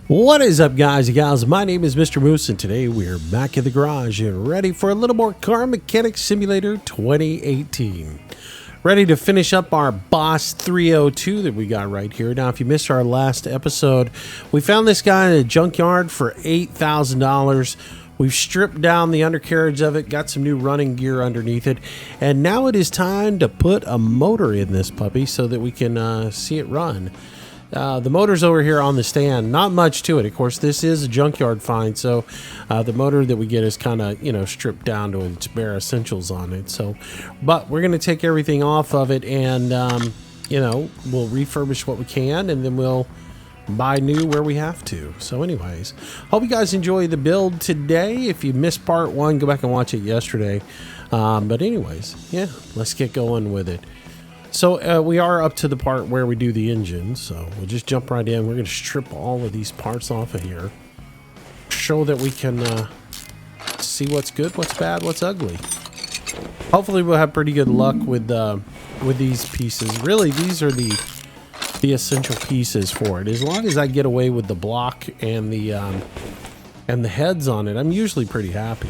What is up, guys and gals? My name is Mr. Moose, and today we're back in the garage and ready for a little more Car Mechanic Simulator 2018. Ready to finish up our Boss 302 that we got right here. Now, if you missed our last episode, we found this guy in a junkyard for $8,000. We've stripped down the undercarriage of it, got some new running gear underneath it, and now it is time to put a motor in this puppy so that we can see it run. The motor's over here on the stand. Not much to it. Of course, this is a junkyard find, so the motor that we get is kind of, stripped down to its bare essentials on it. So, but we're going to take everything off of it and, we'll refurbish what we can, and then we'll buy new where we have to. So anyways, hope you guys enjoy the build today. If you missed part one, go back and watch it yesterday. But anyways, yeah, let's get going with it. So we are up to the part where we do the engine, so we'll just jump right in. We're going to strip all of these parts off of here, show that we can see what's good, what's bad, what's ugly. Hopefully we'll have pretty good luck with these pieces. Really, these are the essential pieces for it. As long as I get away with the block and the heads on it, I'm usually pretty happy.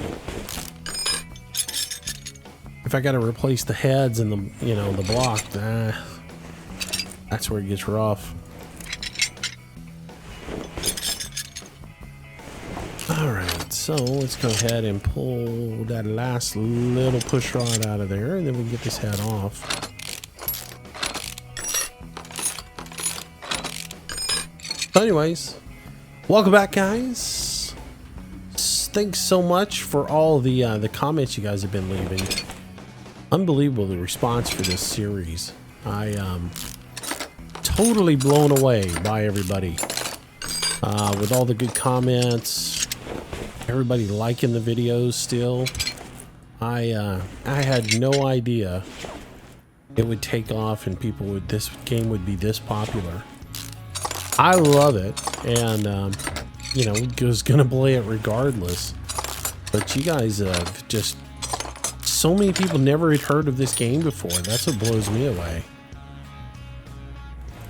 If I got to replace the heads and the block, that's where it gets rough. All right, so let's go ahead and pull that last little push rod out of there, and then we can get this head off. So anyways, welcome back, guys. Thanks so much for all the comments you guys have been leaving. Unbelievable, the response for this series. I am totally blown away by everybody with all the good comments, everybody liking the videos still. I had no idea it would take off and this game would be this popular. I love it, and was gonna play it regardless, but you guys have just, so many people never had heard of this game before. That's what blows me away.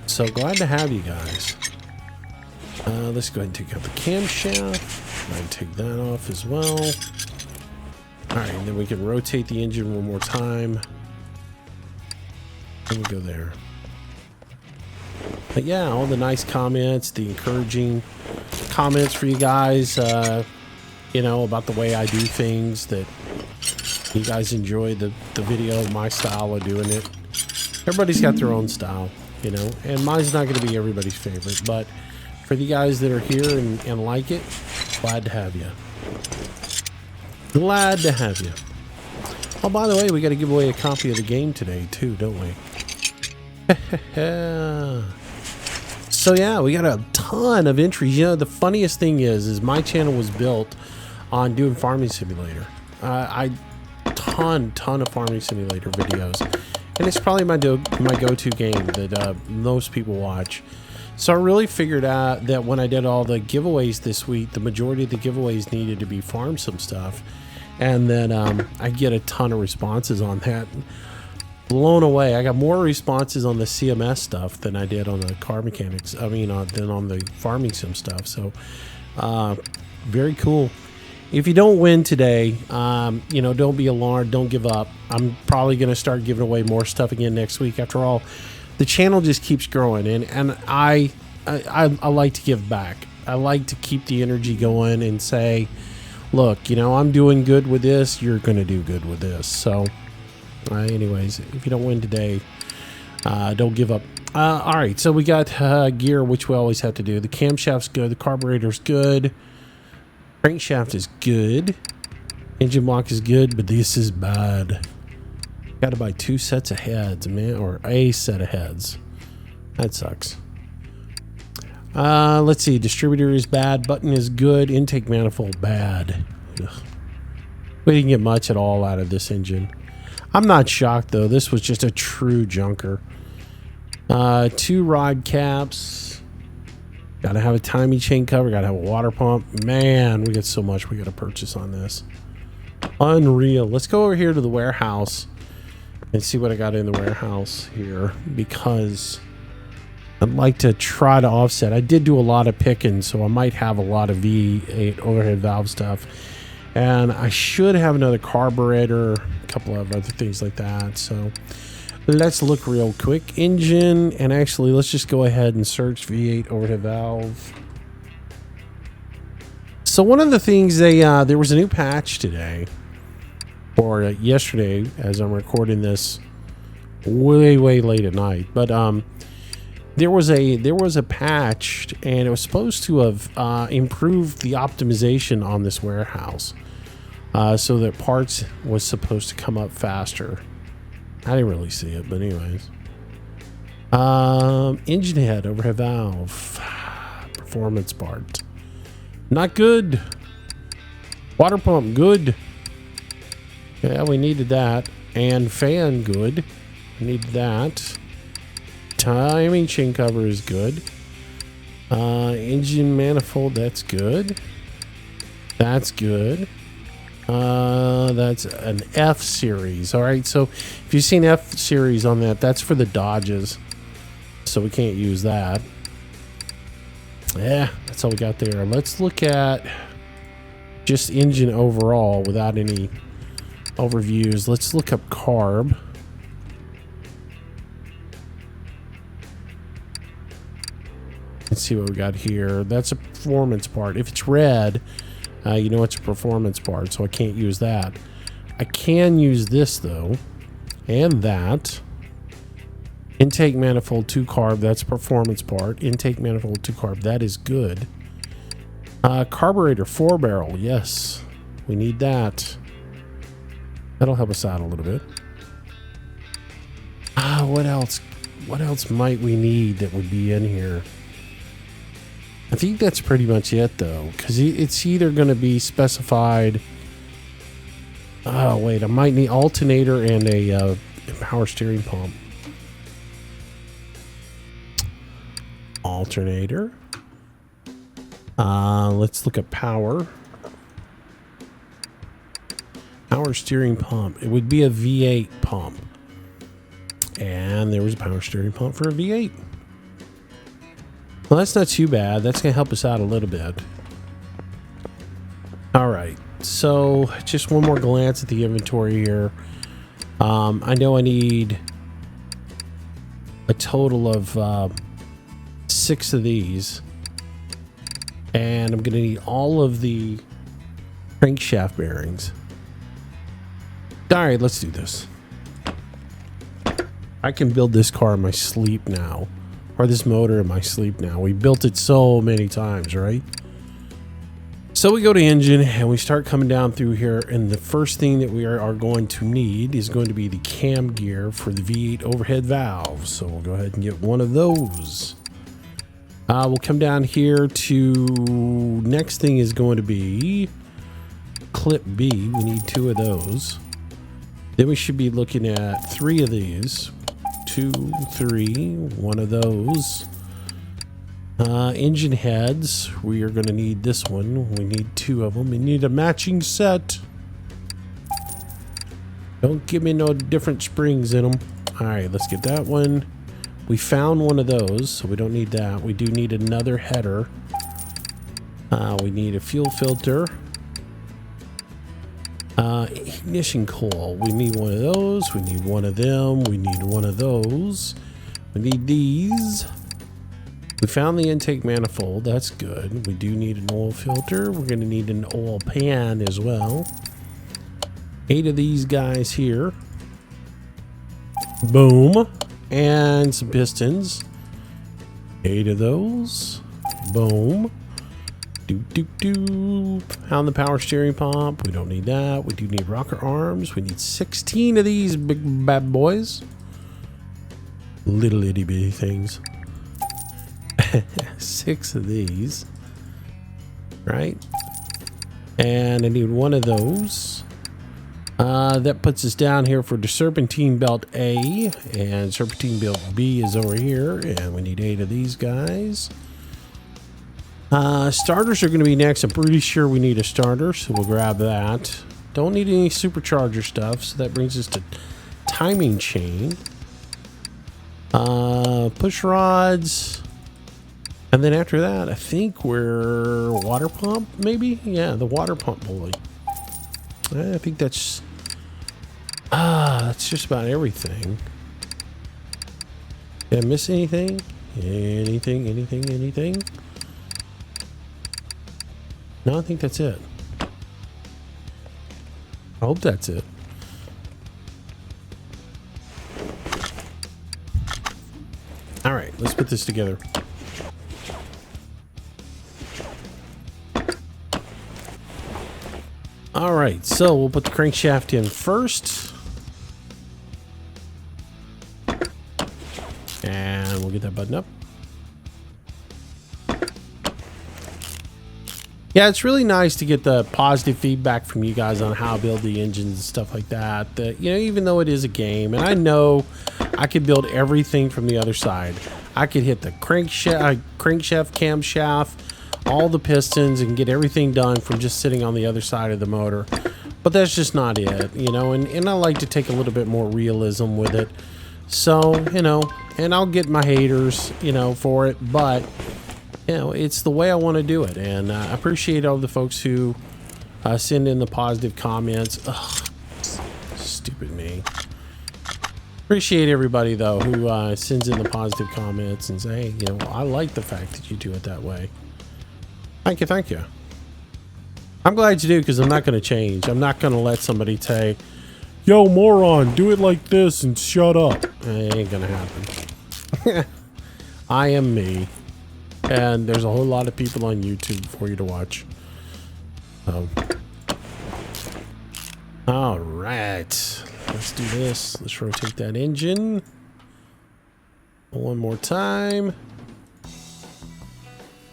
So glad to have you guys. Let's go ahead and take out the camshaft. Go ahead and take that off as well. All right, and then we can rotate the engine one more time. Let me go there. But yeah, all the nice comments, the encouraging comments for you guys, about the way I do things, that you guys enjoy the video, my style of doing it. Everybody's got their own style, and mine's not going to be everybody's favorite, but for the guys that are here and like it, glad to have you. Glad to have you. Oh, by the way, we got to give away a copy of the game today too, don't we? So yeah, we got a ton of entries. The funniest thing is my channel was built on doing Farming Simulator. Ton of Farming Simulator videos, and it's probably my go-to game that most people watch. So I really figured out that when I did all the giveaways this week, the majority of the giveaways needed to be farm some stuff, and then I get a ton of responses on that. Blown away. I got more responses on the CMS stuff than I did on the car mechanics. Than on the farming sim stuff. So very cool. If you don't win today, don't be alarmed. Don't give up. I'm probably going to start giving away more stuff again next week. After all, the channel just keeps growing, and I like to give back. I like to keep the energy going and say, look, I'm doing good with this. You're going to do good with this. So anyways, if you don't win today, don't give up. All right, so we got gear, which we always have to do. The camshaft's good. The carburetor's good. Crankshaft is good. Engine block is good, but this is bad. Got to buy 2 sets of heads, man, or a set of heads. That sucks. Let's see. Distributor is bad. Button is good. Intake manifold bad. Ugh. We didn't get much at all out of this engine. I'm not shocked though. This was just a true junker. 2 rod caps. Gotta have a timing chain cover. Gotta have a water pump. Man, we got so much we gotta purchase on this. Unreal. Let's go over here to the warehouse and see what I got in the warehouse here, because I'd like to try to offset. I did do a lot of picking, so I might have a lot of V8 overhead valve stuff. And I should have another carburetor, a couple of other things like that. So let's look real quick. Engine, and actually let's just go ahead and search V8 overhead valve. So one of the things there was a new patch today, or yesterday, as I'm recording this way late at night. But there was a patch, and it was supposed to have improved the optimization on this warehouse, so that parts was supposed to come up faster. I didn't really see it, but anyways. Engine head, overhead valve, performance part, not good. Water pump, good. Yeah, we needed that. And fan, good. We needed that. Timing chain cover is good. Engine manifold, that's good. That's good. That's an F series. All right, so if you've seen F series on that, that's for the Dodges, so we can't use that. Yeah, that's all we got there. Let's look at just engine overall without any overviews. Let's look up carb. Let's see what we got here. That's a performance part. If it's red, you know it's a performance part, so I can't use that. I can use this though, and that. Intake manifold 2 carb, that's a performance part. Intake manifold 2 carb, that is good. Carburetor 4 barrel, yes, we need that. That'll help us out a little bit. What else? What else might we need that would be in here? I think that's pretty much it though, because it's either going to be specified. Oh wait, I might need alternator and a power steering pump. Alternator. Let's look at power. Power steering pump. It would be a V8 pump. And there was a power steering pump for a V8. Well, that's not too bad. That's going to help us out a little bit. All right. So just one more glance at the inventory here. I know I need a total of 6 of these. And I'm going to need all of the crankshaft bearings. All right, let's do this. I can build this car in my sleep now. Or this motor in my sleep now. We built it so many times, right? So we go to engine and we start coming down through here. And the first thing that we are going to need is going to be the cam gear for the V8 overhead valve. So we'll go ahead and get one of those. We'll come down here to, next thing is going to be clip B. We need 2 of those. Then we should be looking at 3 of these. 2, 3, 1 of those. Engine heads, we are going to need this one. We need 2 of them. We need a matching set. Don't give me no different springs in them. All right, let's get that one. We found one of those, so we don't need that. We do need another header. We need a fuel filter. Ignition coil. We need one of those. We need one of them. We need one of those. We need these. We found the intake manifold. That's good. We do need an oil filter. We're going to need an oil pan as well. 8 of these guys here. Boom. And some pistons. 8 of those. Boom. Found the power steering pump. We don't need that. We do need rocker arms. We need 16 of these big bad boys. Little itty bitty things. 6 of these. Right? And I need 1 of those. That puts us down here for the serpentine belt A. And serpentine belt B is over here. And we need 8 of these guys. Starters are going to be next. I'm pretty sure we need a starter, so we'll grab that. Don't need any supercharger stuff, so that brings us to timing chain. Push rods. And then after that, I think we're water pump, maybe? Yeah, the water pump pulley. I think that's just about everything. Did I miss anything? Anything? No, I think that's it. I hope that's it. All right, let's put this together. All right, so we'll put the crankshaft in first. And we'll get that button up. Yeah, it's really nice to get the positive feedback from you guys on how to build the engines and stuff like that. You know, even though it is a game, and I know I could build everything from the other side. I could hit the crankshaft, camshaft, all the pistons, and get everything done from just sitting on the other side of the motor. But that's just not it, you know, and I like to take a little bit more realism with it. So, you know, and I'll get my haters, you know, for it, but, you know, it's the way I want to do it. And I appreciate all the folks who send in the positive comments. Ugh, stupid me. Appreciate everybody, though, who sends in the positive comments and say, hey, you know, I like the fact that you do it that way. Thank you. I'm glad you do, because I'm not going to change. I'm not going to let somebody say, yo, moron, do it like this and shut up. It ain't going to happen. I am me. And there's a whole lot of people on YouTube for you to watch. All right. Let's do this. Let's rotate that engine. One more time.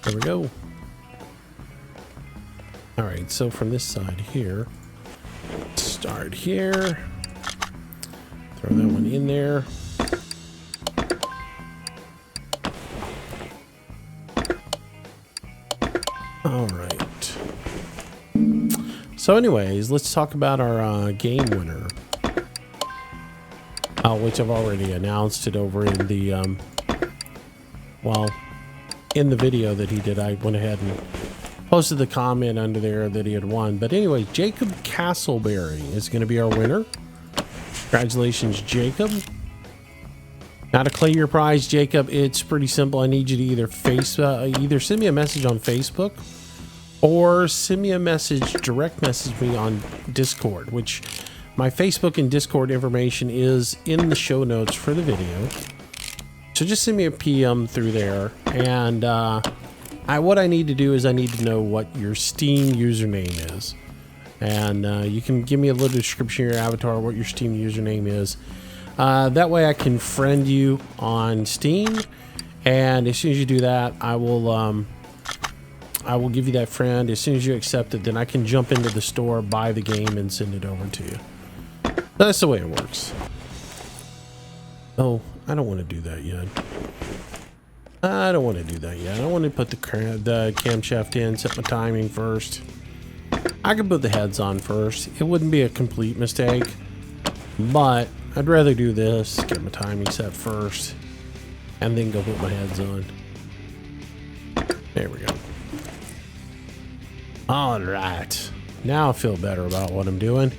There we go. All right, so from this side here, start here. Throw that one in there. All right. So anyways, let's talk about our game winner. Which I've already announced it over in the, well, in the video that he did. I went ahead and posted the comment under there that he had won. But anyway, Jacob Castleberry is going to be our winner. Congratulations, Jacob. Now to claim your prize, Jacob, it's pretty simple. I need you to either send me a message on Facebook or send me a message, direct message me on Discord, which my Facebook and Discord information is in the show notes for the video. So just send me a PM through there. And what I need to do is I need to know what your Steam username is. And you can give me a little description of your avatar, what your Steam username is. That way I can friend you on Steam. And as soon as you do that, I will give you that friend. As soon as you accept it, then I can jump into the store, buy the game, and send it over to you. That's the way it works. Oh, I don't want to do that yet. I don't want to do that yet. I want to put the camshaft in, set my timing first. I could put the heads on first. It wouldn't be a complete mistake, but I'd rather do this, get my timing set first, and then go put my heads on. There we go. All right. Now I feel better about what I'm doing.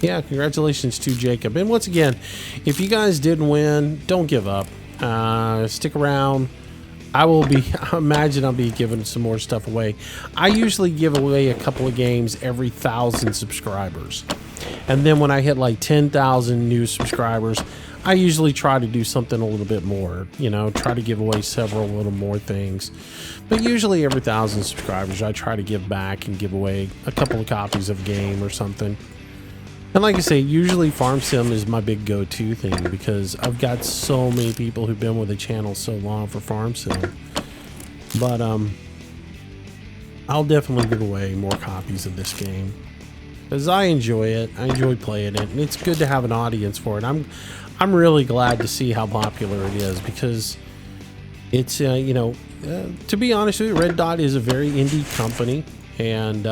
Yeah, congratulations to Jacob. And once again, if you guys did win, don't give up. Stick around. I imagine I'll be giving some more stuff away. I usually give away a couple of games every 1,000 subscribers. And then when I hit like 10,000 new subscribers, I usually try to do something a little bit more, you know, try to give away several little more things. But usually every 1,000 subscribers, I try to give back and give away a couple of copies of a game or something. And like I say, usually Farm Sim is my big go-to thing because I've got so many people who've been with the channel so long for Farm Sim. But I'll definitely give away more copies of this game because I enjoy it. I enjoy playing it, and it's good to have an audience for it. I'm really glad to see how popular it is because it's you know, to be honest with you, Red Dot is a very indie company, and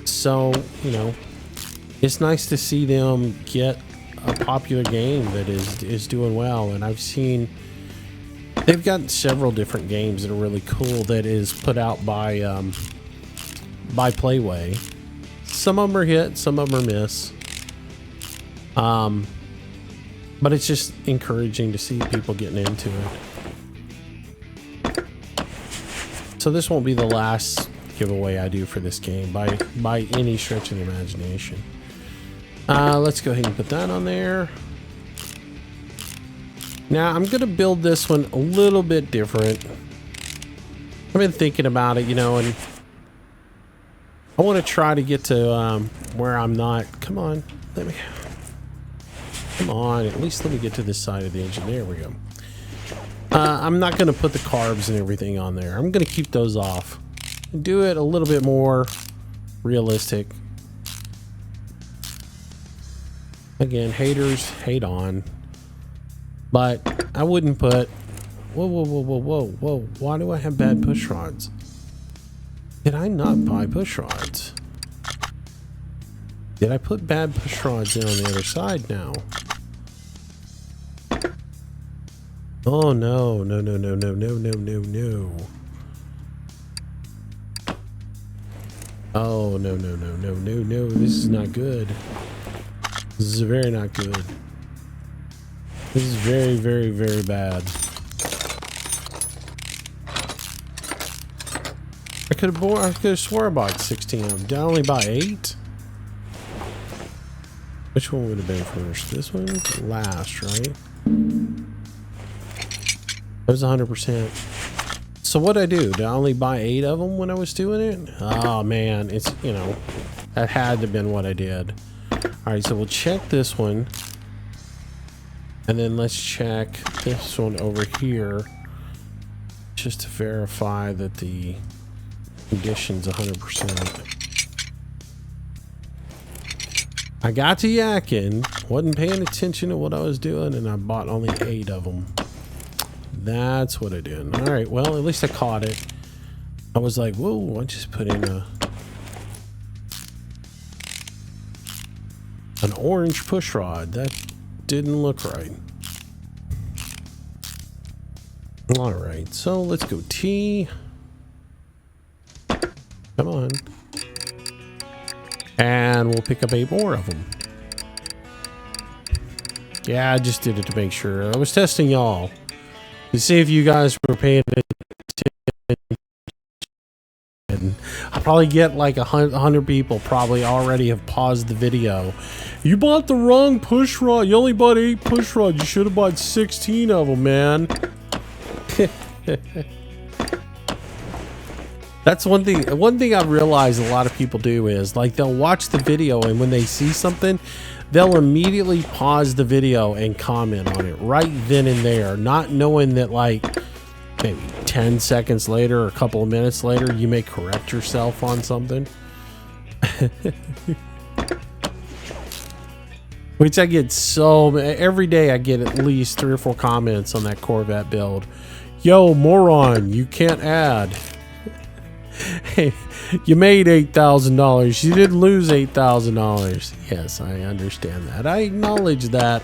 so you know, it's nice to see them get a popular game that is doing well, and I've seen they've got several different games that are really cool that is put out by Playway. Some of them are hit, some of them are miss. But it's just encouraging to see people getting into it. So this won't be the last giveaway I do for this game by any stretch of the imagination. Let's go ahead and put that on there. Now I'm gonna build this one a little bit different. I've been thinking about it, you know, and I want to try to get to where I'm not. Come on, come on, at least let me get to this side of the engine. There we go. I'm not going to put the carbs and everything on there. I'm going to keep those off and do it a little bit more realistic. Again, haters hate on, but I wouldn't put. Whoa, whoa, whoa, whoa, whoa, whoa! Why do I have bad push rods? Did I not buy push rods? Did I put bad push rods in on the other side now? Oh no, no, no, no, no, no, no, no, no. Oh no, no, no, no, no, no. This is not good. This is very not good. This is very, very, very bad. I could have swore I bought 16 of them. Did I only buy 8? Which one would have been first? This one? Last, right? That was 100%. So what'd I do? Did I only buy 8 of them when I was doing it? Oh man, it's, you know, that had to have been what I did. Alright, so we'll check this one. And then let's check this one over here. Just to verify that the condition's 100%. I got to yakking, wasn't paying attention to what I was doing, and I bought only 8 of them. That's what I did. All right, well, at least I caught it. I was like, whoa, I just put in an orange push rod. That didn't look right. All right, so let's go T. Come on. And we'll pick up 8 more of them. Yeah, I just did it to make sure. I was testing y'all to see if you guys were paying attention. I'll probably get like 100 people probably already have paused the video. You bought the wrong push rod. You only bought 8 push rods. You should have bought 16 of them, man. That's one thing I've realized a lot of people do is like they'll watch the video, and when they see something, they'll immediately pause the video and comment on it right then and there, not knowing that like maybe 10 seconds later or a couple of minutes later you may correct yourself on something. Which I get so every day. I get at least 3 or 4 comments on that Corvette build. Yo, moron, you can't add. Hey, you made $8,000. You didn't lose $8,000. Yes, I understand that. I acknowledge that.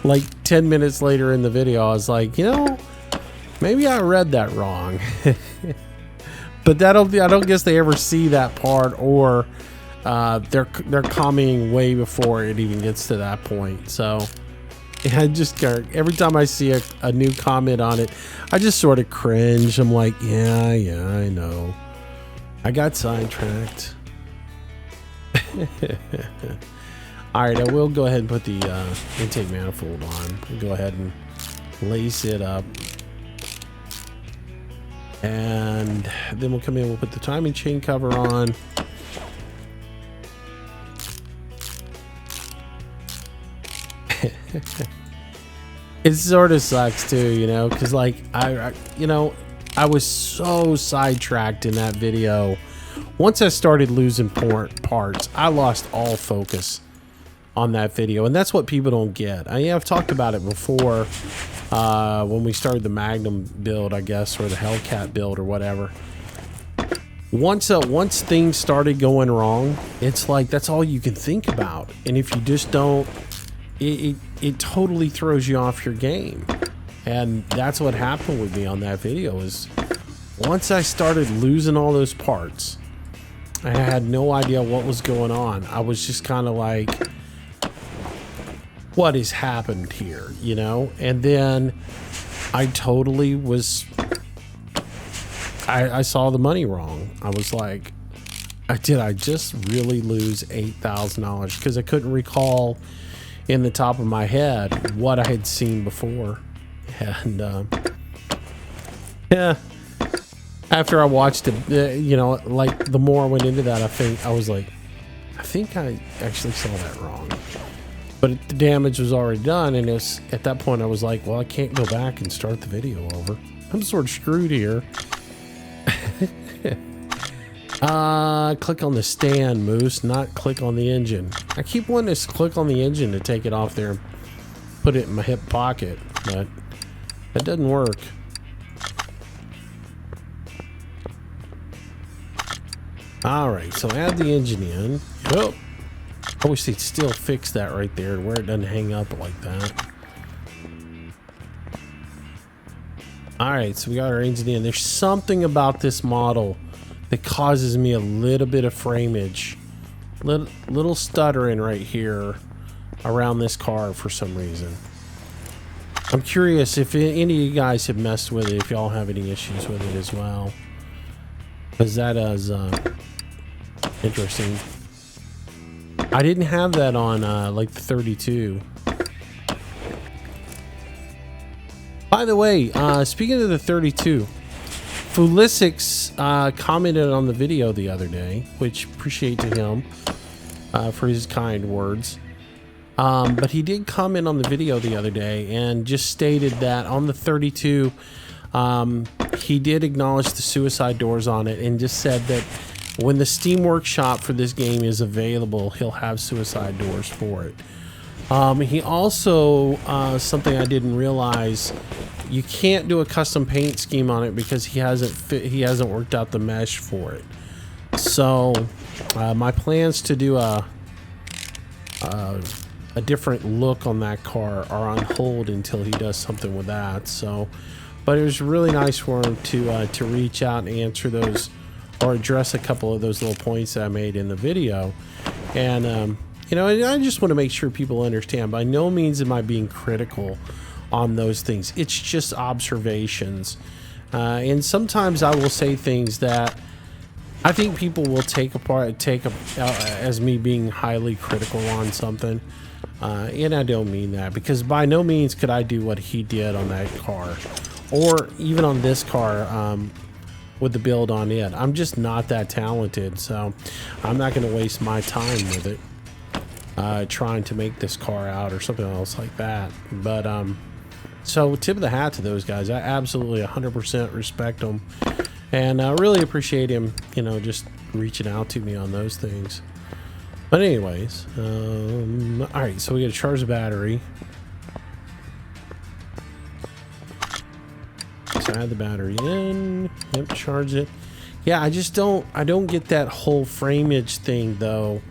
Like 10 minutes later in the video, I was like, you know, maybe I read that wrong. But I don't guess they ever see that part, or they're commenting way before it even gets to that point. So I just every time I see a new comment on it, I just sort of cringe. I'm like, yeah, I know. I got sidetracked. Alright, I will go ahead and put the intake manifold on. We'll go ahead and lace it up. And then we'll come in, we'll put the timing chain cover on. It sort of sucks too, you know, because like I was so sidetracked in that video. Once I started losing parts, I lost all focus on that video, and that's what people don't get. I've talked about it before when we started the Magnum build, I guess, or the Hellcat build or whatever. Once things started going wrong, it's like that's all you can think about, and if you just don't, it totally throws you off your game. And that's what happened with me on that video. Is once I started losing all those parts, I had no idea what was going on. I was just kind of like, what has happened here, you know? And then I totally was, I saw the money wrong. I was like, did I just really lose $8,000? Because I couldn't recall in the top of my head what I had seen before. And yeah, after I watched it, you know, like the more I went into that, I think I actually saw that wrong. But the damage was already done, and it's at that point I was like, well, I can't go back and start the video over. I'm sort of screwed here. Click on the stand, Moose, not click on the engine. I keep wanting to click on the engine to take it off there and put it in my hip pocket, but that doesn't work. All right, so add the engine in. Oh, I wish they'd still fix that right there where it doesn't hang up like that. All right, so we got our engine in. There's something about this model that causes me a little bit of frameage, little stuttering right here around this car for some reason. I'm curious if any of you guys have messed with it, if y'all have any issues with it as well, because that is interesting. I didn't have that on like the 32. By the way, speaking of the 32, Fulissix commented on the video the other day, which appreciate to him for his kind words. But he did comment on the video the other day and just stated that on the 32, he did acknowledge the suicide doors on it and just said that when the Steam Workshop for this game is available, he'll have suicide doors for it. He also, something I didn't realize, you can't do a custom paint scheme on it because he hasn't worked out the mesh for it. So my plans to do a different look on that car are on hold until he does something with that. So, but it was really nice for him to reach out and answer those or address a couple of those little points that I made in the video. And you know, I just want to make sure people understand, by no means am I being critical on those things. It's just observations. And sometimes I will say things that I think people will take as me being highly critical on something. And I don't mean that, because by no means could I do what he did on that car, or even on this car with the build on it. I'm just not that talented, so I'm not going to waste my time with it trying to make this car out or something else like that. But so tip of the hat to those guys. I absolutely 100% respect them, and I really appreciate him, you know, just reaching out to me on those things. But anyways, all right, so we got to charge the battery. So add the battery in. Yep, charge it. Yeah, I don't get that whole frameage thing though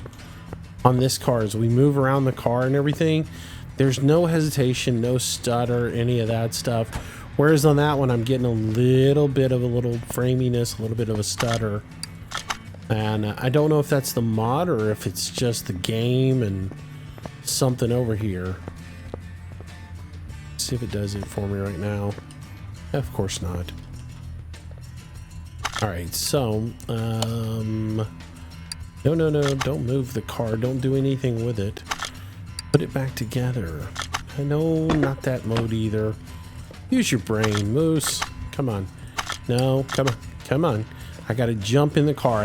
on this car. As we move around the car and everything, there's no hesitation, no stutter, any of that stuff. Whereas on that one, I'm getting a little bit of a little framiness, a little bit of a stutter. And I don't know if that's the mod or if it's just the game and something over here. Let's see if it does it for me right now. Of course not. All right, so no, don't move the car. Don't do anything with it. Put it back together. No, not that mode either. Use your brain, Moose. Come on. No, come on. I gotta jump in the car.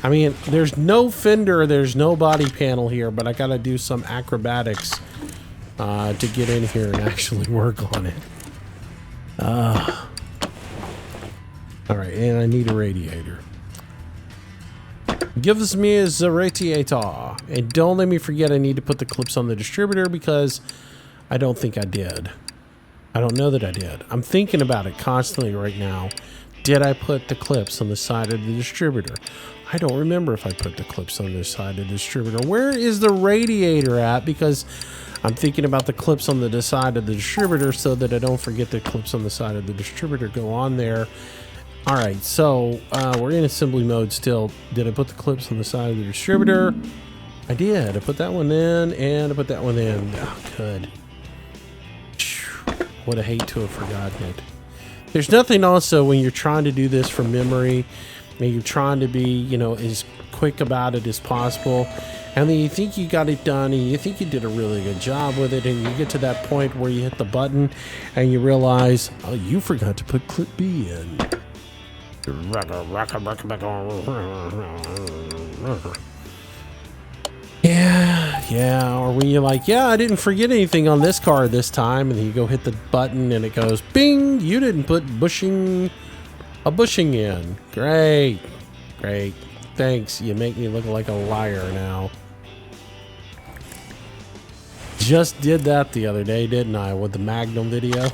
I mean, there's no fender, there's no body panel here, but I gotta do some acrobatics to get in here and actually work on it. All right, and I need a radiator. Give us me a radiator. And don't let me forget I need to put the clips on the distributor, because I don't think I did. I don't know that I did. I'm thinking about it constantly right now. Did I put the clips on the side of the distributor? I don't remember if I put the clips on the side of the distributor. Where is the radiator at? Because I'm thinking about the clips on the side of the distributor so that I don't forget the clips on the side of the distributor go on there. All right, so we're in assembly mode still. Did I put the clips on the side of the distributor? I did. I put that one in and I put that one in. Oh, good. Would have hate to have forgotten it. There's nothing also when you're trying to do this from memory and you're trying to be, you know, as quick about it as possible. And then you think you got it done and you think you did a really good job with it. And you get to that point where you hit the button and you realize, oh, you forgot to put clip B in. Yeah, or when you're like, yeah, I didn't forget anything on this car this time, and then you go hit the button and it goes, bing, you didn't put a bushing in. Great, thanks, you make me look like a liar now. Just did that the other day, didn't I, with the Magnum video?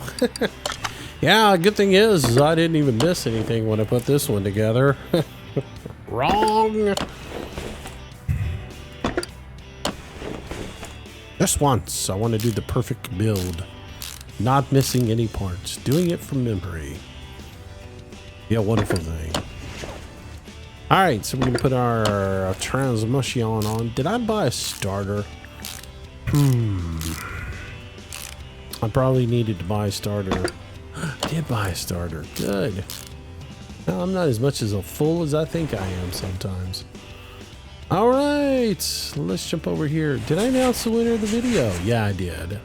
Yeah, good thing is I didn't even miss anything when I put this one together. Wrong. Just once, I want to do the perfect build. Not missing any parts. Doing it from memory. Be a wonderful thing. Alright, so we're going to put our transmission on. Did I buy a starter? I probably needed to buy a starter. I did buy a starter. Good. Now, I'm not as much as a fool as I think I am sometimes. All right, let's jump over here. Did I announce the winner of the video? Yeah, I did.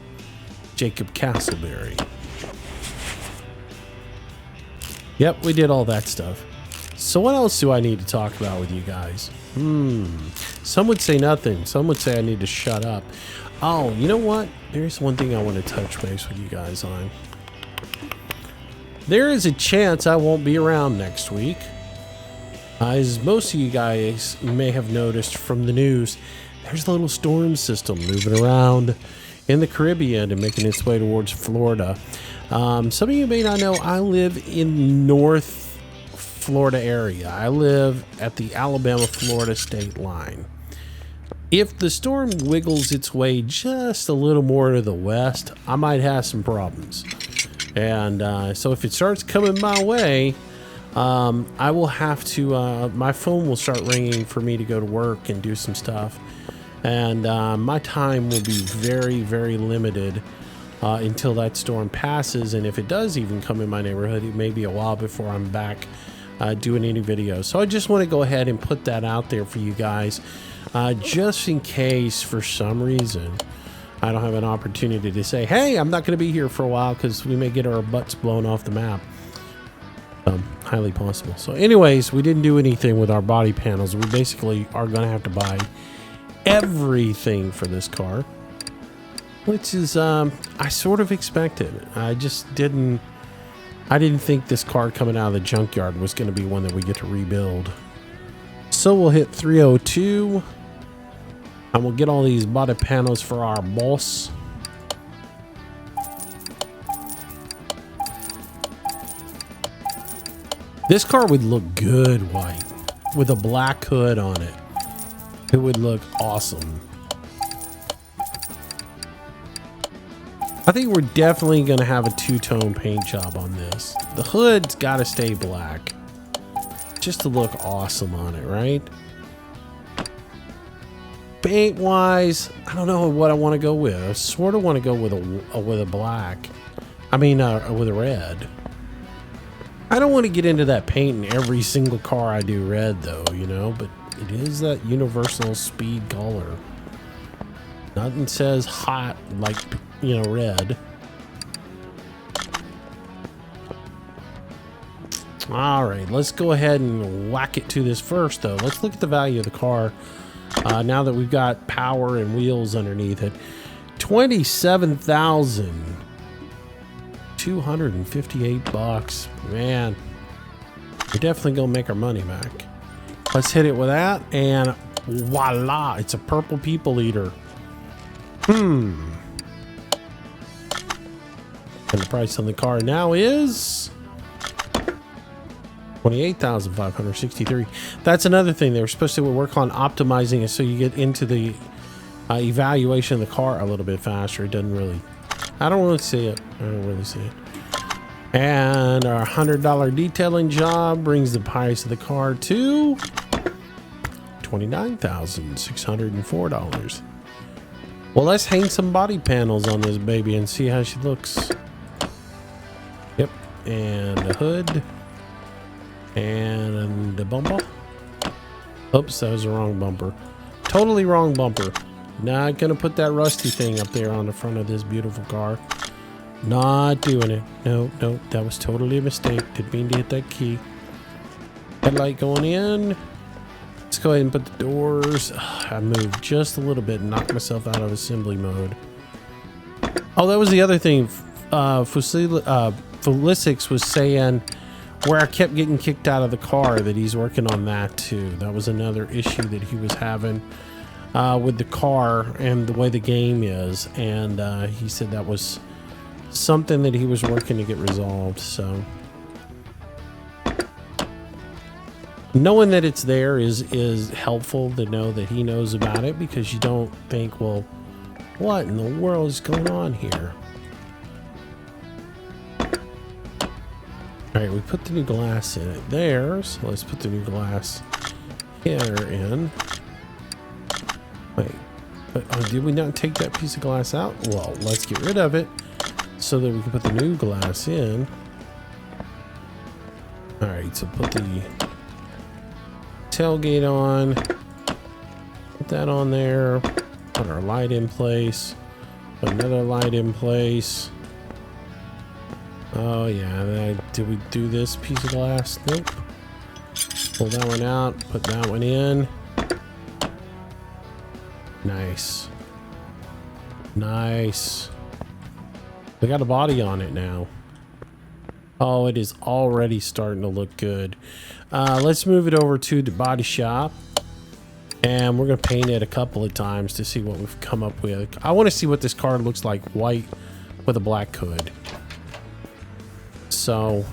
Jacob Castleberry. Yep, we did all that stuff. So what else do I need to talk about with you guys? Some would say nothing. Some would say I need to shut up. Oh, you know what? There's one thing I want to touch base with you guys on. There is a chance I won't be around next week. As most of you guys may have noticed from the news, there's a little storm system moving around in the Caribbean and making its way towards Florida. Some of you may not know, I live in North Florida area. I live at the Alabama-Florida state line. If the storm wiggles its way just a little more to the west, I might have some problems. And so if it starts coming my way, I will have to, my phone will start ringing for me to go to work and do some stuff. And my time will be very, very limited until that storm passes. And if it does even come in my neighborhood, it may be a while before I'm back doing any videos. So I just want to go ahead and put that out there for you guys, just in case for some reason I don't have an opportunity to say, hey, I'm not going to be here for a while because we may get our butts blown off the map. Highly possible. So anyways, we didn't do anything with our body panels. We basically are going to have to buy everything for this car, which is I sort of expected. I didn't think this car coming out of the junkyard was going to be one that we get to rebuild. So we'll hit 302 and we'll get all these body panels for our boss. This car would look good white with a black hood on it. It would look awesome. I think we're definitely going to have a two-tone paint job on this. The hood's got to stay black just to look awesome on it, right? Paint-wise, I don't know what I want to go with. I sort of want to go with a black. I mean, with a red. I don't want to get into that paint in every single car I do red, though, you know, but it is that universal speed color. Nothing says hot like, you know, red. All right, let's go ahead and whack it to this first, though. Let's look at the value of the car now that we've got power and wheels underneath it. $27,258. Man, we're definitely gonna make our money back. Let's hit it with that, and voila, it's a purple people eater. And the price on the car now is $28,563. That's another thing. They were supposed to work on optimizing it so you get into the evaluation of the car a little bit faster. It doesn't really... I don't really see it. And our $100 detailing job brings the price of the car to $29,604. Well, let's hang some body panels on this baby and see how she looks. Yep. And the hood. And the bumper. Oops, that was the wrong bumper. Totally wrong bumper. Not gonna put that rusty thing up there on the front of this beautiful car. Not doing it. No, that was totally a mistake. Didn't mean to hit that key. Headlight going in. Let's go ahead and put the doors. I moved just a little bit and knocked myself out of assembly mode. Oh, that was the other thing. Felicix was saying where I kept getting kicked out of the car, that he's working on that too. That was another issue that he was having with the car and the way the game is. And he said that was something that he was working to get resolved. So knowing that it's there is helpful to know that he knows about it, because you don't think, well, what in the world is going on here? All right, we put the new glass in it there, so let's put the new glass here in. Wait, did we not take that piece of glass out? Well, let's get rid of it so that we can put the new glass in. All right, so put the tailgate on, put that on there, put our light in place, put another light in place. Oh yeah, did we do this piece of glass? Nope. Pull that one out, put that one in. Nice. Nice. We got a body on it now. Oh, it is already starting to look good. Let's move it over to the body shop, and we're gonna paint it a couple of times to see what we've come up with. I want to see what this car looks like white with a black hood. So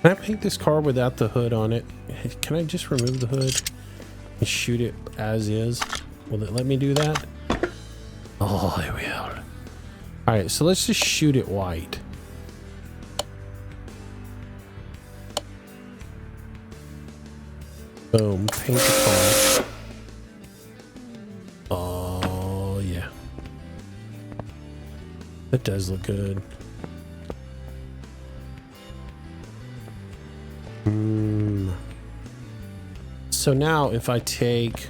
can I paint this car without the hood on it? Can I just remove the hood and shoot it as is? Will it let me do that? Oh, it will. All right, so let's just shoot it white. Boom, paint the car. Oh, yeah. That does look good. So now if I take...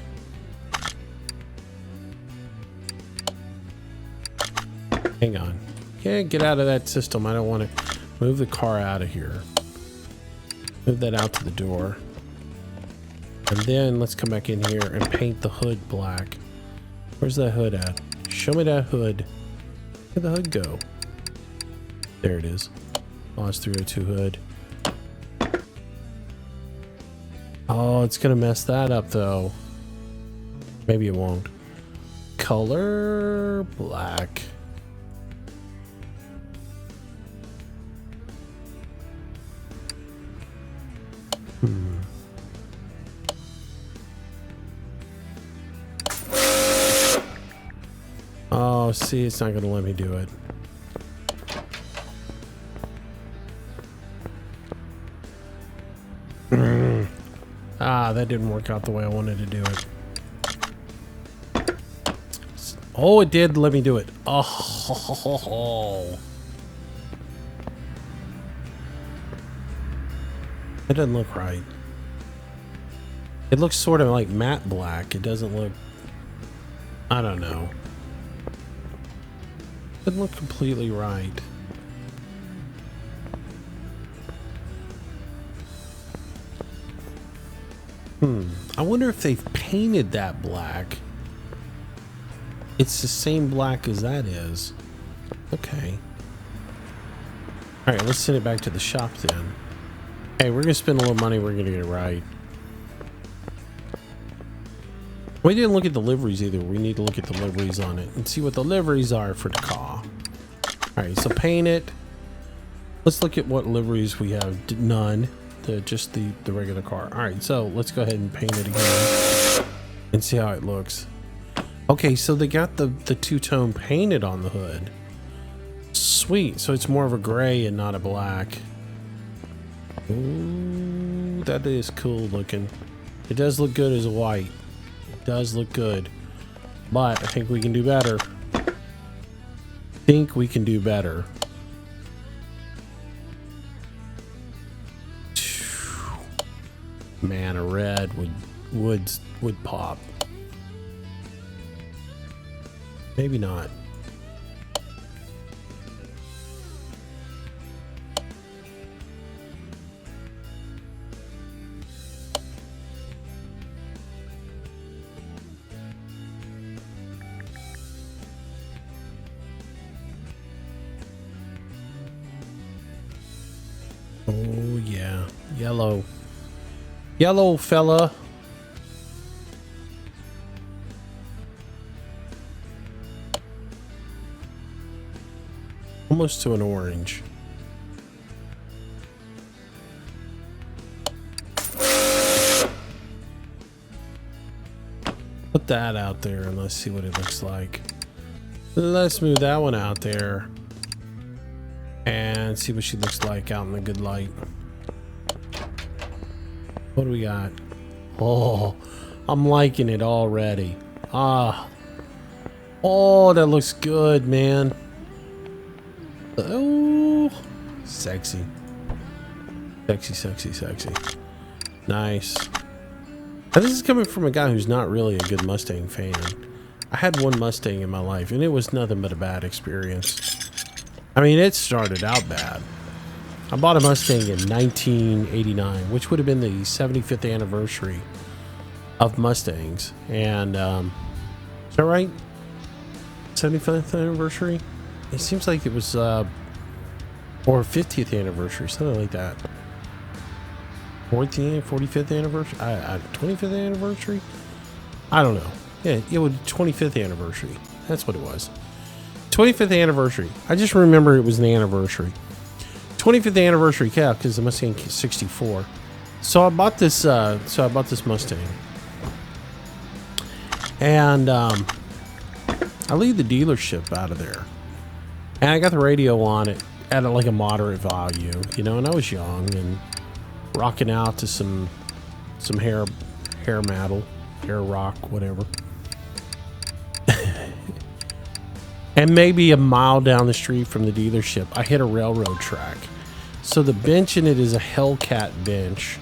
Hang on. Yeah, get out of that system. I don't want to move the car out of here. Move that out to the door. And then let's come back in here and paint the hood black. Where's that hood at? Show me that hood. Where'd the hood go? There it is. Lost 302 hood. Oh, it's gonna mess that up though. Maybe it won't. Color black. Oh, see, it's not gonna let me do it. Ah, that didn't work out the way I wanted to do it. Oh, it did let me do it. Oh. It doesn't look right. It looks sort of like matte black. It doesn't look... I don't know. It doesn't look completely right. I wonder if they've painted that black. It's the same black as that is. Okay. Alright, let's send it back to the shop then. Hey, we're gonna spend a little money, we're gonna get it right. We didn't look at the liveries either. We need to look at the liveries on it and see what the liveries are for the car. Alright, so paint it. Let's look at what liveries we have. None. Just the regular car. All right, so let's go ahead and paint it again and see how it looks. Okay, so they got the two-tone painted on the hood. Sweet. So it's more of a gray and not a black. Ooh, that is cool looking. It does look good as a white. It does look good. But I think we can do better. Man, a red would pop. Maybe not. Oh yeah, yellow. Yellow fella. Almost to an orange. Put that out there and let's see what it looks like. Let's move that one out there and see what she looks like out in the good light. What do we got? Oh, I'm liking it already. Ah. Oh, that looks good, man. Oh, sexy. Sexy, sexy, sexy. Nice. Now, this is coming from a guy who's not really a good Mustang fan. I had one Mustang in my life, and it was nothing but a bad experience. I mean, it started out bad. I bought a Mustang in 1989, which would have been the 75th anniversary of Mustangs. And, is that right? 75th anniversary? It seems like it was, or 50th anniversary, something like that. 45th anniversary? 25th anniversary? I don't know. Yeah, it was 25th anniversary. That's what it was. 25th anniversary. I just remember it was an anniversary. 25th anniversary cow because the Mustang 64. So I bought this. Mustang, and I leave the dealership out of there, and I got the radio on it at like a moderate value, you know. And I was young and rocking out to some hair metal, hair rock, whatever. And maybe a mile down the street from the dealership, I hit a railroad track. So the bench in it is a Hellcat bench.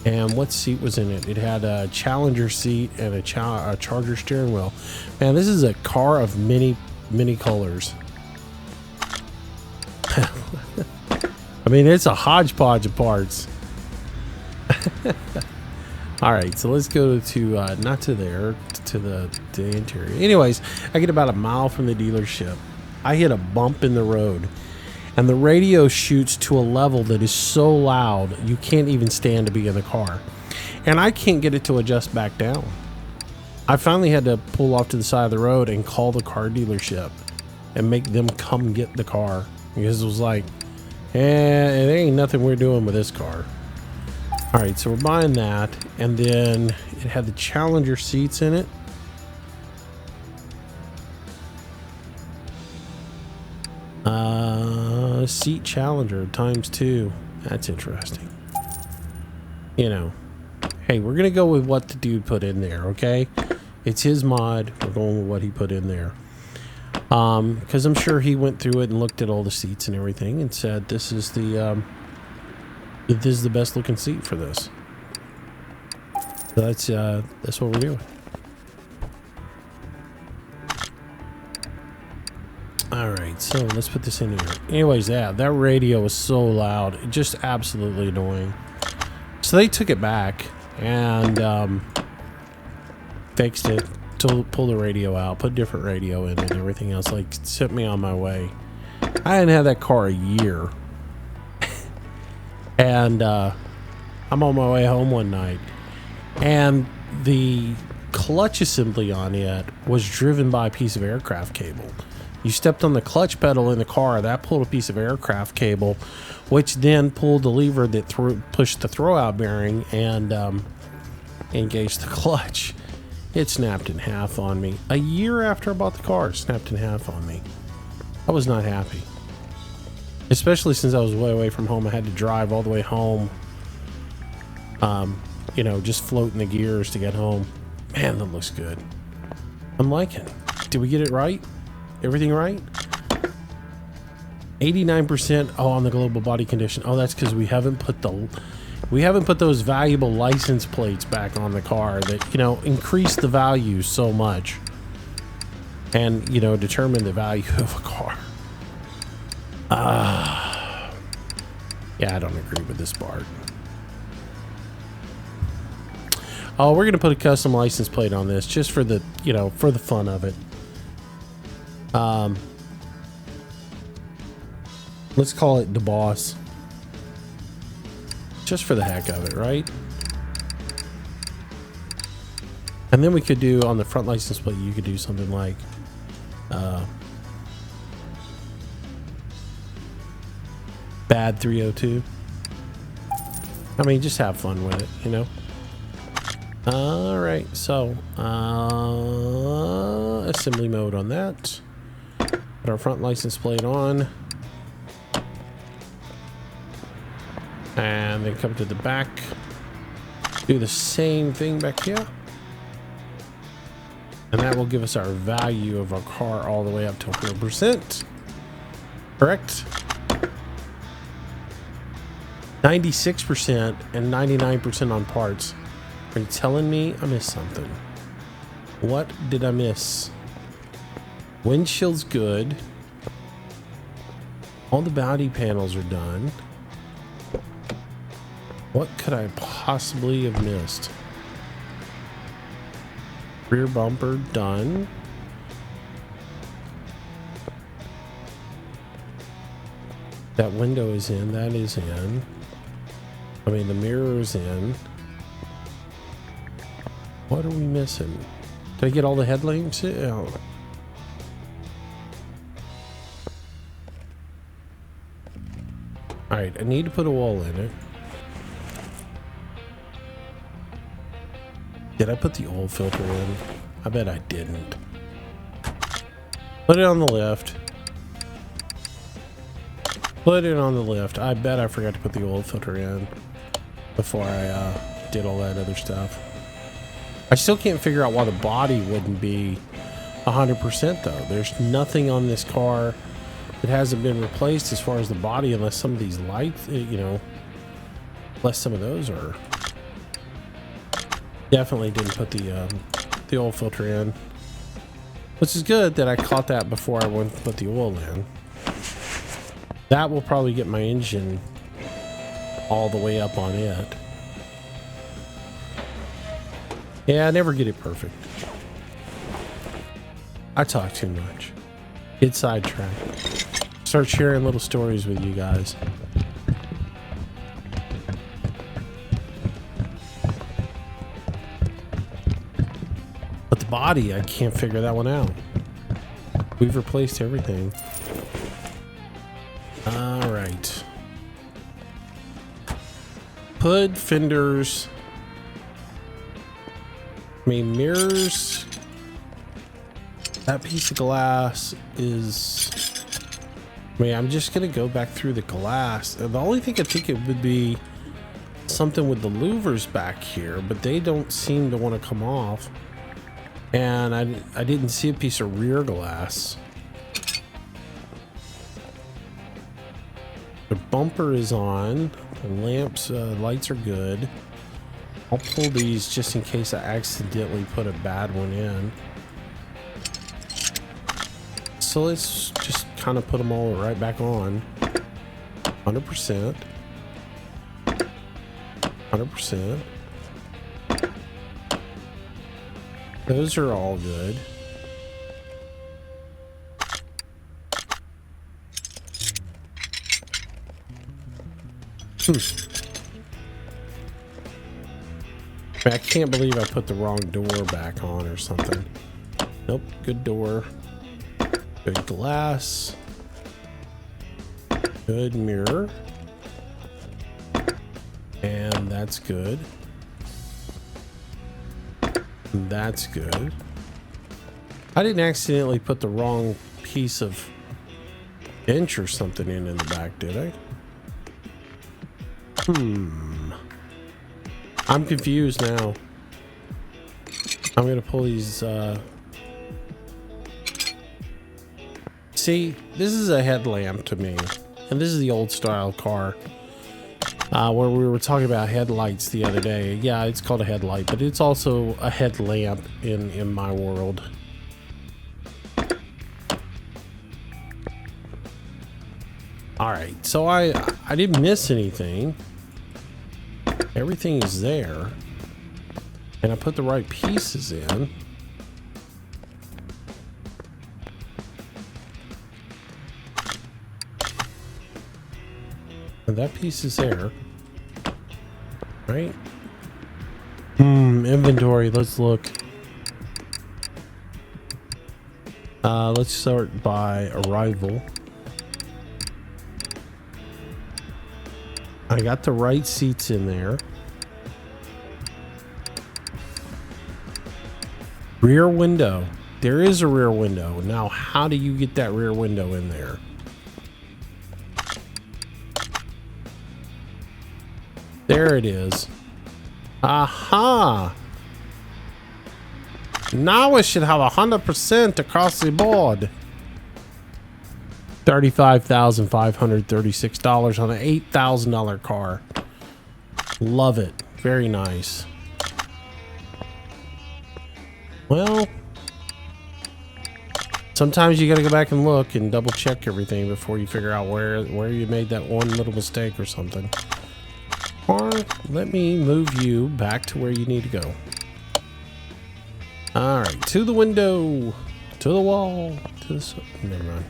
And what seat was in it? It had a Challenger seat and a Charger steering wheel. Man, this is a car of many colors. I mean, it's a hodgepodge of parts. All right, so let's go to not to there, to the interior. Anyways, I get about a mile from the dealership. I hit a bump in the road, and the radio shoots to a level that is so loud you can't even stand to be in the car, and I can't get it to adjust back down. I finally had to pull off to the side of the road and call the car dealership and make them come get the car, because it was like, it ain't nothing we're doing with this car. All right, so we're buying that, and then it had the Challenger seats in it. Seat Challenger ×2. That's interesting. You know, hey, we're gonna go with what the dude put in there, okay? It's his mod. We're going with what he put in there. Because I'm sure he went through it and looked at all the seats and everything and said, this is the best looking seat for this. So that's what we're doing. All right, so let's put this in here. Anyways, that radio was so loud, it just absolutely annoying. So they took it back and fixed it, pulled the radio out, put a different radio in it and everything else, like sent me on my way. I hadn't had that car a year. And I'm on my way home one night, and the clutch assembly on it was driven by a piece of aircraft cable. You stepped on the clutch pedal in the car. That pulled a piece of aircraft cable, which then pulled the lever that pushed the throwout bearing and engaged the clutch. It snapped in half on me. A year after I bought the car, it snapped in half on me. I was not happy. Especially since I was way away from home. I had to drive all the way home. You know, just floating the gears to get home. Man, that looks good. I'm liking it. Did we get it right? Everything right? 89%. Oh, on the global body condition. Oh, that's because we haven't put those valuable license plates back on the car that, you know, increase the value so much and, you know, determine the value of a car. Yeah, I don't agree with this part. Oh, we're gonna put a custom license plate on this just for the, you know, for the fun of it. Let's call it the boss. Just for the heck of it, right? And then we could do on the front license plate, you could do something like Bad 302. I mean, just have fun with it, you know? Alright, so assembly mode on that. Put our front license plate on. And then come to the back. Do the same thing back here. And that will give us our value of our car all the way up to 100%. Correct? 96% and 99% on parts. Are you telling me I missed something? What did I miss? Windshield's good. All the body panels are done. What could I possibly have missed? Rear bumper done. That window is in. That is in. I mean, the mirror is in. What are we missing? Did I get all the headlamps? Oh. Alright, I need to put a wall in it. Did I put the oil filter in? I bet I didn't. Put it on the lift. Put it on the lift. I bet I forgot to put the oil filter in before I did all that other stuff. I still can't figure out why the body wouldn't be 100% though. There's nothing on this car that hasn't been replaced as far as the body, unless some of these lights, you know, unless some of those are. Definitely didn't put the oil filter in, which is good that I caught that before I went to put the oil in. That will probably get my engine all the way up on it. Yeah, I never get it perfect. I talk too much. Get sidetracked. Start sharing little stories with you guys. But the body, I can't figure that one out. We've replaced everything. All right. Hood, fenders. I mean, mirrors. That piece of glass is... I mean, I'm just going to go back through the glass. The only thing I think it would be something with the louvers back here, but they don't seem to want to come off. And I didn't see a piece of rear glass. The bumper is on. The lamps, lights are good. I'll pull these just in case I accidentally put a bad one in. So let's just kind of put them all right back on. 100%. 100%. Those are all good. I can't believe I put the wrong door back on or something. Nope, good door. Good glass. Good mirror. And that's good. That's good. I didn't accidentally put the wrong piece of bench or something in the back, did I? I'm confused now. I'm gonna pull these, see, this is a headlamp to me. And this is the old style car. Where we were talking about headlights the other day. Yeah, it's called a headlight, but it's also a headlamp in my world. All right, so I didn't miss anything. Everything is there, and I put the right pieces in. And that piece is there, right? Inventory, let's look. Let's start by arrival. I got the right seats in there. Rear window. There is a rear window. Now, how do you get that rear window in there? There it is. Aha! Now we should have 100% across the board. $35,536 on an $8,000 car. Love it. Very nice. Well, sometimes you gotta go back and look and double check everything before you figure out where you made that one little mistake or something. Or let me move you back to where you need to go. All right, to the window, to the wall, to the... Never mind.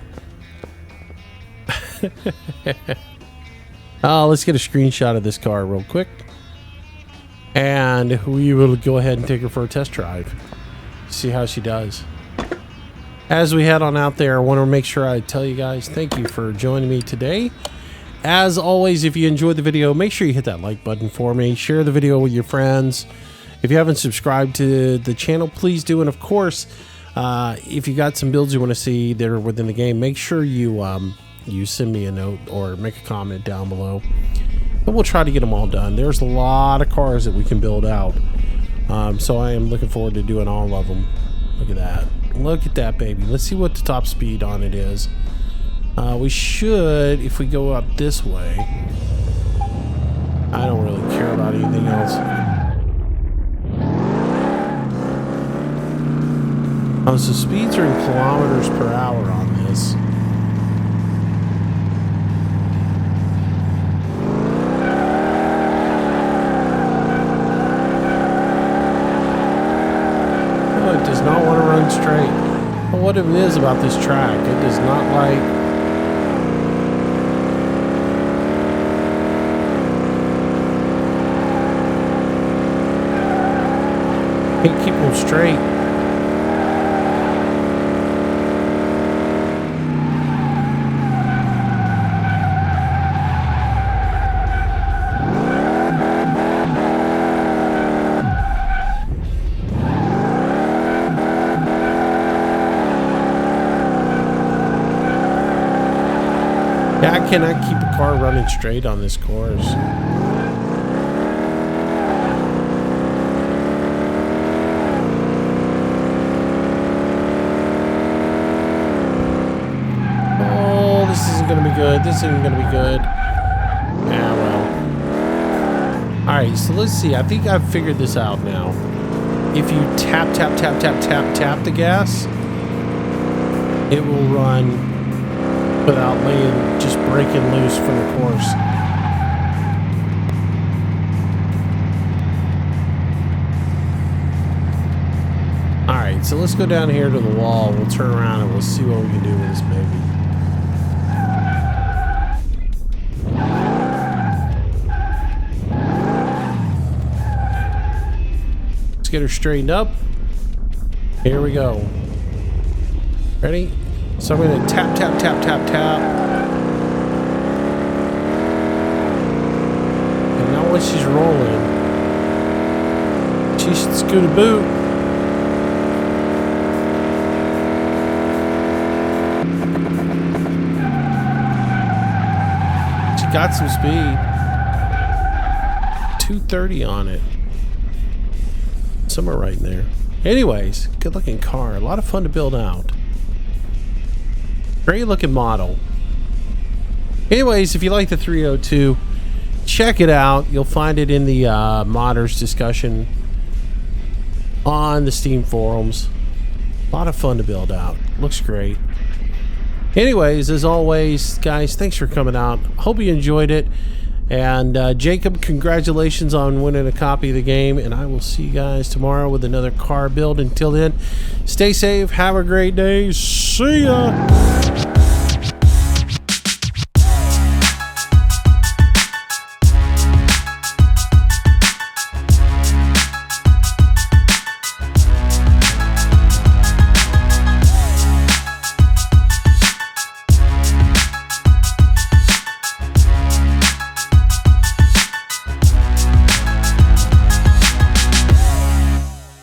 Let's get a screenshot of this car real quick. And we will go ahead and take her for a test drive. See how she does. As we head on out there, I want to make sure I tell you guys, thank you for joining me today. As always, if you enjoyed the video, make sure you hit that like button for me. Share the video with your friends. If you haven't subscribed to the channel, please do. And of course, if you got some builds you want to see that are within the game, make sure you send me a note or make a comment down below. And we'll try to get them all done. There's a lot of cars that we can build out. So I am looking forward to doing all of them. Look at that. Look at that, baby. Let's see what the top speed on it is. We should, if we go up this way. I don't really care about anything else. Oh, so speeds are in kilometers per hour on this. Oh, it does not want to run straight. Well, what it is about this track, it does not like... Can't keep them straight. Yeah, I cannot keep a car running straight on this course. Gonna be good. This isn't gonna be good. Yeah, well. Alright, so let's see. I think I've figured this out now. If you tap the gas, it will run without just breaking loose from the course. Alright, so let's go down here to the wall. We'll turn around and we'll see what we can do with this baby. Get her straightened up. Here we go. Ready? So I'm going to tap, tap, tap, tap, tap. And now when she's rolling, she should scoot a boot. She got some speed. 230 on it. Somewhere right in there. Anyways, good looking car. A lot of fun to build out. Great looking model. Anyways, if you like the 302, check it out. You'll find it in the modders discussion on the Steam forums. A lot of fun to build out. Looks great. Anyways, as always, guys, thanks for coming out. Hope you enjoyed it. And Jacob, congratulations on winning a copy of the game. And I will see you guys tomorrow with another car build. Until then, stay safe. Have a great day. See ya.